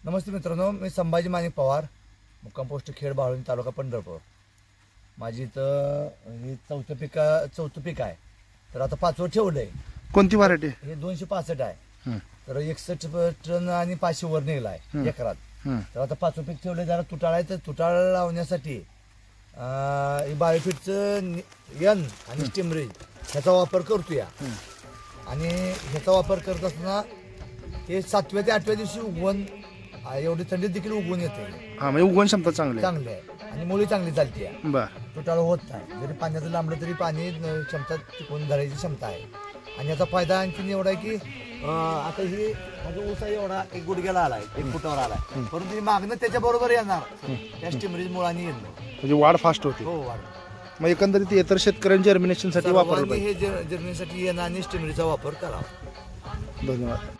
नमस्ते मित्रांनो, मी संभाजी माणिक पवार, मुक्काम पोस्ट खेड बाळून तालुका पंढरपूर. माझी इथं हे चौथं पीक आहे. तर आता 5वं ठेवलंय. कोणती व्हरायटी? हे 265 आहे. तर 61 टन आणि 500 वर निघलाय एकरात. तर आता 5वं पीक ठेवलंय. जरा तुटाळ आहे, तर तुटाळ लावण्यासाठी बायोफिटचं यन आणि स्टिमरेज ह्याचा वापर करतोय. आणि ह्याचा वापर करत असताना हे 7व्या ते 8व्या दिवशी उगवण एवढी थंडीत देखील उगवून येते. हा, म्हणजे उगवण क्षमता चांगली आहे आणि मुळी चांगली चालते. बर, तुटाळ होत नाही. जरी पाण्याचं लांबलं तरी पाणी क्षमता टिकून धरायची क्षमता आहे. आणि याचा फायदा आणखीन एवढा आहे की आता ही माझा ऊस आहे एवढा 1 गुडघ्याला आलाय, 1 फुटावर आलाय. परंतु ही मागणं त्याच्या बरोबर येणार त्या स्टिमरेज मुळाने येणं, म्हणजे वाढ फास्ट होते. हो, वाढ. मग एकंदरीत इतर शेतकऱ्यांच्या जर्मिनेशनसाठी वापरलं हे जर्मिनेशनसाठी येणं आणि स्टिमरेजचा वापर करावा. धन्यवाद.